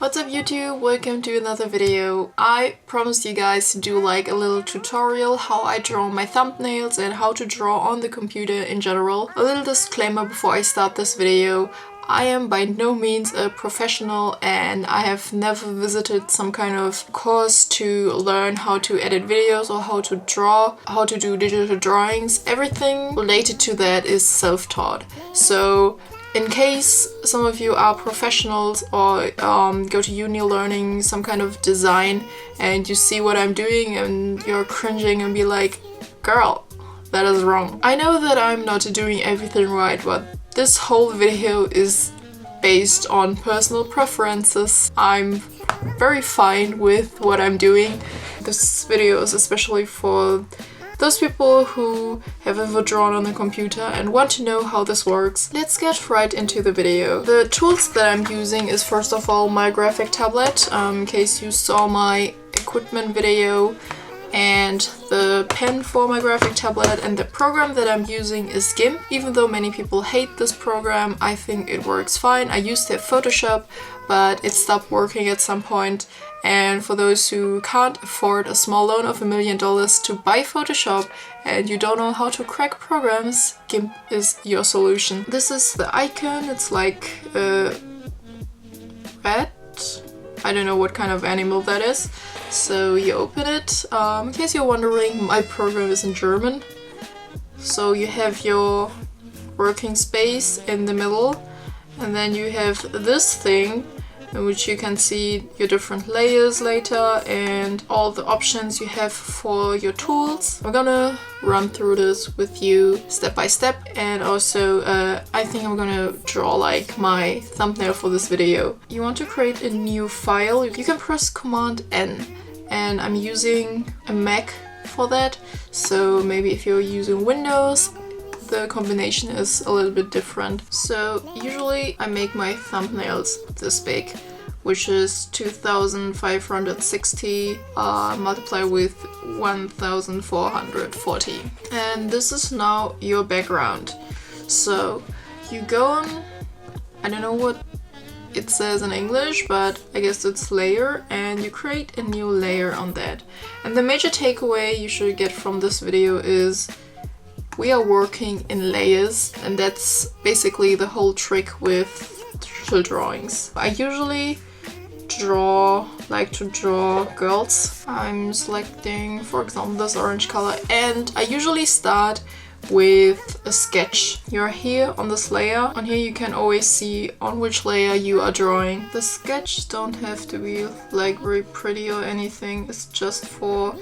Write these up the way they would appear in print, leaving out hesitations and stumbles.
What's up YouTube? Welcome to another video. I promised you guys to do like a little tutorial how I draw my thumbnails and how to draw on the computer in general. A little disclaimer before I start this video. I am by no means a professional and I have never visited some kind of course to learn how to edit videos or how to draw, how to do digital drawings. Everything related to that is self-taught. So in case some of you are professionals or go to uni learning some kind of design and you see what I'm doing and you're cringing and be like, girl, that is wrong. I know that I'm not doing everything right, but this whole video is based on personal preferences. I'm very fine with what I'm doing. This video is especially for those people who have ever drawn on the computer and want to know how this works. Let's get right into the video. The tools that I'm using is first of all my graphic tablet, in case you saw my equipment video, and the pen for my graphic tablet, and the program that I'm using is Gimp. Even though many people hate this program, I think it works fine. I used to have Photoshop, but it stopped working at some point. And for those who can't afford a small loan of $1 million to buy Photoshop and you don't know how to crack programs, Gimp is your solution. This is the icon. It's like a rat. I don't know what kind of animal that is. So you open it. In case you're wondering, my program is in German. So you have your working space in the middle, and then you have this thing in which you can see your different layers later and all the options you have for your tools. I'm gonna run through this with you step by step, and also I think I'm gonna draw like my thumbnail for this video. You want to create a new file, you can press Command N, and I'm using a Mac for that, so maybe if you're using Windows the combination is a little bit different. So usually I make my thumbnails this big, which is 2560 multiplied with 1440. And this is now your background. So you go on, I don't know what it says in English, but I guess it's layer, and you create a new layer on that. And the major takeaway you should get from this video is we are working in layers, and that's basically the whole trick with digital drawings. I usually like to draw girls. I'm selecting, for example, this orange color, and I usually start with a sketch. You're here on this layer. On here you can always see on which layer you are drawing. The sketch don't have to be like very pretty or anything. It's just for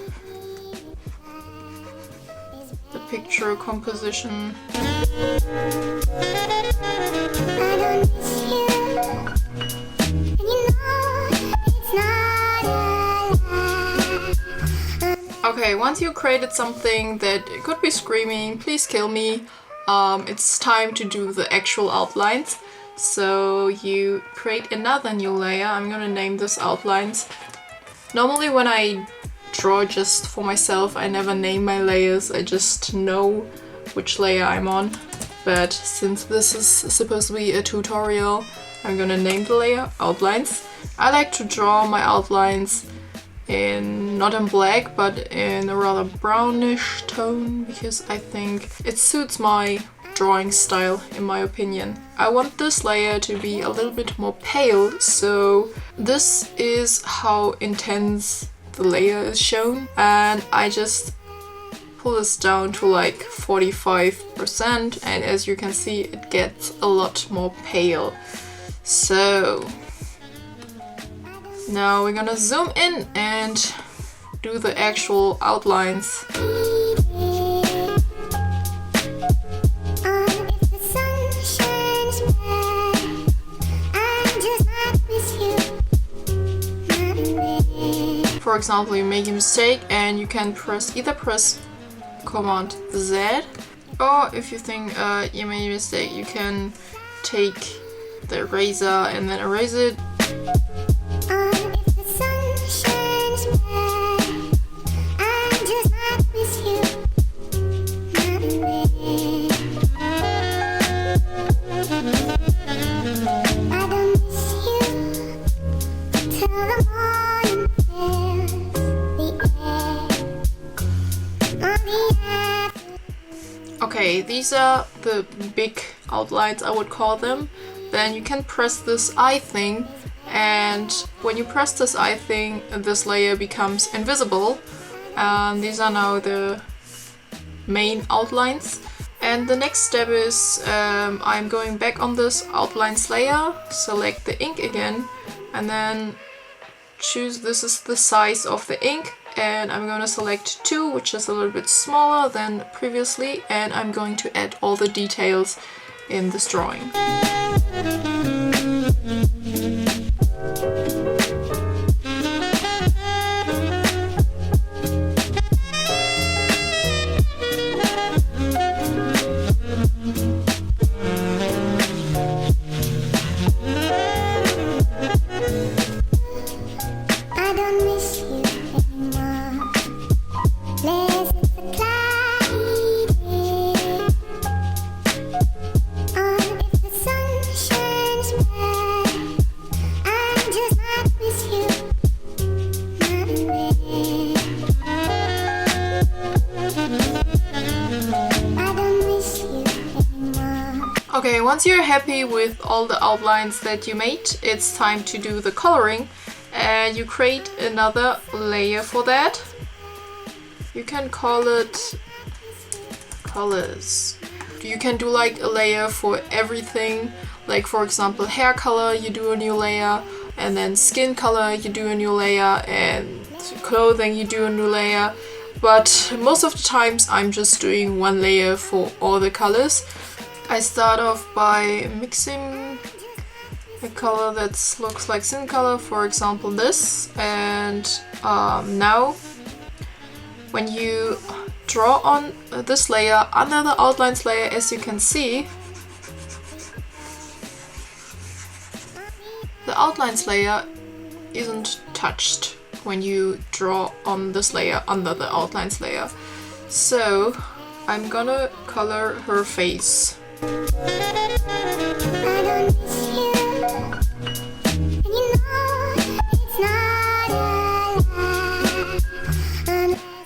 the picture composition. Okay, once you created something that could be screaming, please kill me, it's time to do the actual outlines. So you create another new layer. I'm gonna name this outlines. Normally when I draw just for myself, I never name my layers, I just know which layer I'm on. But since this is supposed to be a tutorial, I'm gonna name the layer outlines. I like to draw my outlines not in black, but in a rather brownish tone, because I think it suits my drawing style, in my opinion. I want this layer to be a little bit more pale, so this is how intense the layer is shown, and I just pull this down to like 45%, and as you can see it gets a lot more pale. So now we're gonna zoom in and do the actual outlines. For example, you make a mistake and you can either press Command Z, or if you think you made a mistake, you can take the eraser and then erase it. Okay, these are the big outlines, I would call them. Then you can press this eye thing, and when you press this eye thing, this layer becomes invisible. And these are now the main outlines. And the next step is I'm going back on this outlines layer, select the ink again, and then choose, this is the size of the ink, and I'm going to select 2, which is a little bit smaller than previously, and I'm going to add all the details in this drawing. Okay, once you're happy with all the outlines that you made, it's time to do the coloring, and you create another layer for that. You can call it colors. You can do like a layer for everything, like for example hair color, you do a new layer, and then skin color, you do a new layer, and clothing, you do a new layer. But most of the times I'm just doing one layer for all the colors. I start off by mixing a color that looks like skin color, for example this, and now when you draw on this layer under the outlines layer, as you can see, the outlines layer isn't touched when you draw on this layer under the outlines layer. So I'm gonna color her face.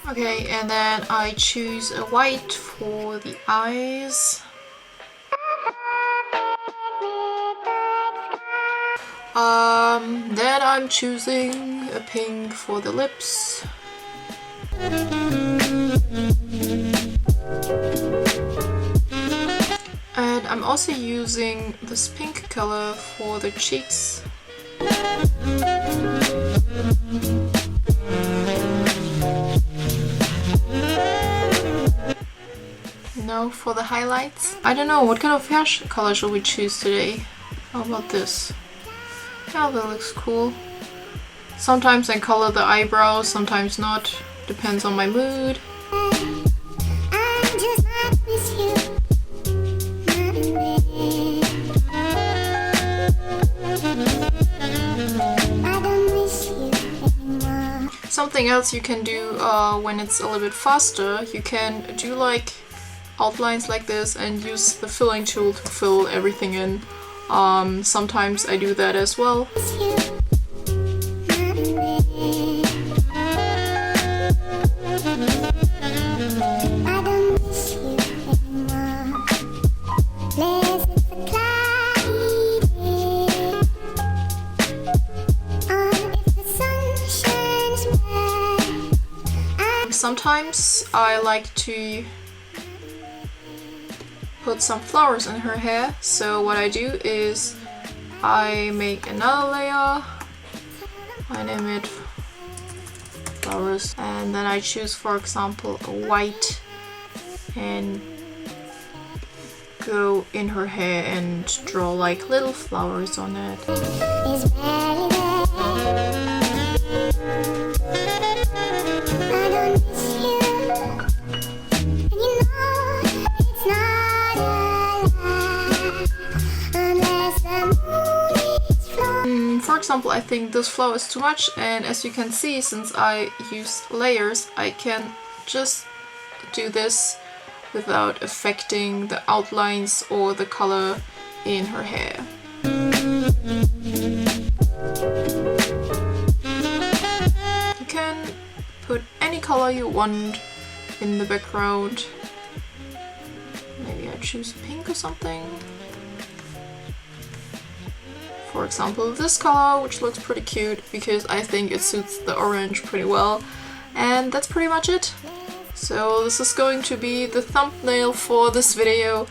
Okay, and then I choose a white for the eyes. Then I'm choosing a pink for the lips. And I'm also using this pink color for the cheeks. Now for the highlights. I don't know, what kind of hair color should we choose today? How about this? Yeah, that looks cool. Sometimes I color the eyebrows, sometimes not. Depends on my mood. Something else you can do when it's a little bit faster, you can do like outlines like this and use the filling tool to fill everything in. Sometimes I do that as well. Sometimes I like to put some flowers in her hair, so what I do is I make another layer, I name it flowers, and then I choose, for example, a white and go in her hair and draw like little flowers on it. For example, I think this flower is too much, and as you can see, since I used layers, I can just do this without affecting the outlines or the color in her hair. color you want in the background. Maybe I choose pink or something. For example, this color, which looks pretty cute because I think it suits the orange pretty well. And that's pretty much it. So this is going to be the thumbnail for this video.